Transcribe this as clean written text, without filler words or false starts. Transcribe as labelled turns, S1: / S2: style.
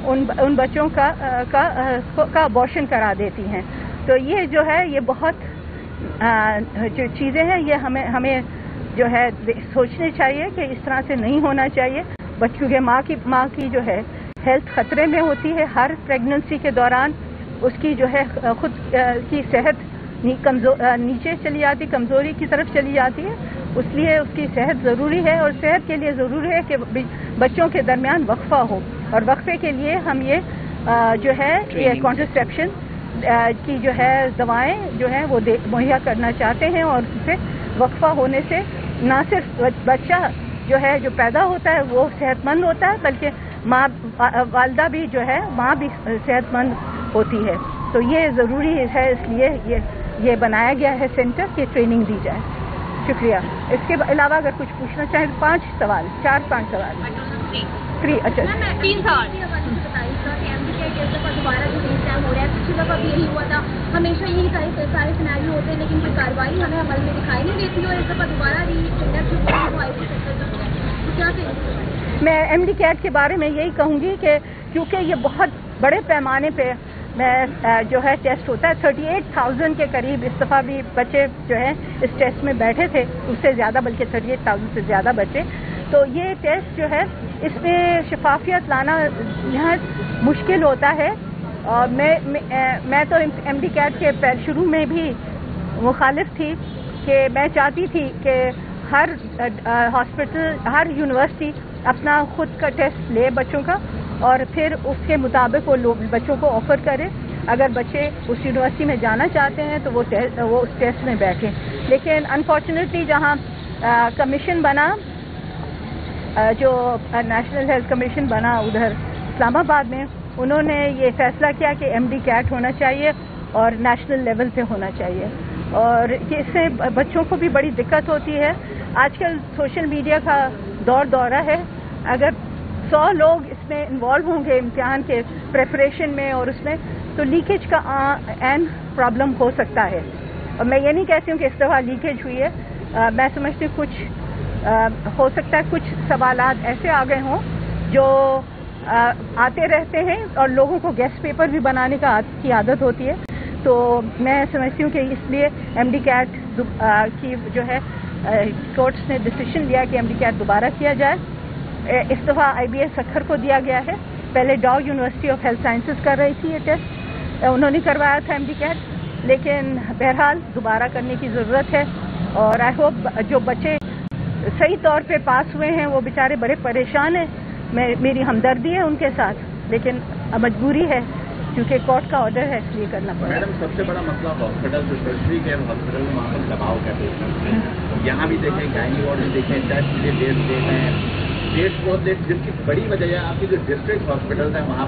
S1: ان بچوں کا ابارشن کرا دیتی ہیں. تو یہ جو ہے یہ بہت جو چیزیں ہیں یہ ہمیں جو ہے سوچنے چاہیے کہ اس طرح سے نہیں ہونا چاہیے. بچوں کے ماں کی جو ہے ہیلتھ خطرے میں ہوتی ہے. ہر پریگننسی کے دوران اس کی جو ہے خود کی صحت نیچے چلی جاتی، کمزوری کی طرف چلی جاتی ہے. اس لیے اس کی صحت ضروری ہے، اور صحت کے لیے ضروری ہے کہ بچوں کے درمیان وقفہ ہو. اور وقفے کے لیے ہم یہ جو ہے یہ کانٹرسیپشن کی جو ہے دوائیں جو ہیں وہ مہیا کرنا چاہتے ہیں. اور اس سے وقفہ ہونے سے نہ صرف بچہ جو ہے جو پیدا ہوتا ہے وہ صحت مند ہوتا ہے، بلکہ والدہ بھی جو ہے ماں بھی صحت مند ہوتی ہے. تو یہ ضروری ہے، اس لیے یہ بنایا گیا ہے سینٹر کہ ٹریننگ دی جائے. شکریہ. اس کے علاوہ اگر کچھ پوچھنا چاہیں 5 سوال 4-5 سوال. 3 اچھا
S2: 3 سوال دوبارہ جو ٹائم ہو رہا ہے. پچھلی دفعہ بھی یہی ہوا تھا، ہمیشہ یہی سارے سیناریو ہوتے ہیں لیکن کوئی کارروائی ہمیں عمل میں دکھائی نہیں دیتی. اور اس دفعہ دوبارہ
S1: میں ایم ڈی کیٹ کے بارے میں یہی کہوں گی کہ کیونکہ یہ بہت بڑے پیمانے پہ جو ہے ٹیسٹ ہوتا ہے. 38,000 کے قریب اس دفعہ بھی بچے جو ہیں اس ٹیسٹ میں بیٹھے تھے، اس سے زیادہ بلکہ 38,000 سے زیادہ بچے. تو یہ ٹیسٹ جو ہے اس میں شفافیت لانا یہاں مشکل ہوتا ہے. اور میں تو ایم ڈی کیٹ کے شروع میں بھی مخالف تھی کہ میں چاہتی تھی کہ ہر ہاسپٹل ہر یونیورسٹی اپنا خود کا ٹیسٹ لے بچوں کا، اور پھر اس کے مطابق وہ لوگ بچوں کو آفر کرے. اگر بچے اس یونیورسٹی میں جانا چاہتے ہیں تو وہ اس ٹیسٹ میں بیٹھیں. لیکن انفارچونیٹلی جہاں کمیشن بنا، جو نیشنل ہیلتھ کمیشن بنا ادھر اسلام آباد میں، انہوں نے یہ فیصلہ کیا کہ ایم ڈی کیٹ ہونا چاہیے اور نیشنل لیول پہ ہونا چاہیے. اور اس سے بچوں کو بھی بڑی دقت ہوتی ہے. آج کل سوشل میڈیا کا دورہ ہے. اگر 100 لوگ اس میں انوالو ہوں گے امتحان کے پریپریشن میں اور اس میں، تو لیکیج کا عین پرابلم ہو سکتا ہے. اور میں یہ نہیں کہتی ہوں کہ اس دفعہ لیکیج ہوئی ہے. میں سمجھتی ہوں کچھ ہو سکتا ہے کچھ سوالات ایسے آ گئے ہوں جو آتے رہتے ہیں، اور لوگوں کو گیسٹ پیپر بھی بنانے کی عادت ہوتی ہے. تو میں سمجھتی ہوں کہ اس لیے ایم ڈی کیٹ کی جو ہے کورٹس نے ڈیسیشن لیا کہ ایم ڈی کیٹ دوبارہ کیا جائے. اس دفعہ آئی بی ایس سکھر کو دیا گیا ہے. پہلے ڈاؤ یونیورسٹی آف ہیلتھ سائنسز کر رہی تھی یہ ٹیسٹ، انہوں نے کروایا تھا ایم ڈی کیٹ. لیکن بہرحال دوبارہ کرنے کی ضرورت ہے. اور آئی ہوپ جو بچے صحیح طور پہ پاس ہوئے ہیں وہ بیچارے بڑے پریشان ہیں، میری ہمدردی ہے ان کے ساتھ، لیکن مجبوری ہے کیونکہ کورٹ کا آرڈر ہے، اس لیے کرنا پڑا.
S3: میڈم سب سے بڑا مسئلہ ہاسپٹل ٹرشری کے ہاسپٹل میں وہاں پر دباؤ کا پیشنٹ ہیں. یہاں بھی دیکھیں گائنی وارڈ میں دیکھیں ٹیسٹ کے لیے ڈیٹ دیتے ہیں، ڈیٹ بہت لیٹ، جس کی بڑی وجہ ہے آپ کی جو ڈسٹرکٹ ہاسپٹل ہے وہاں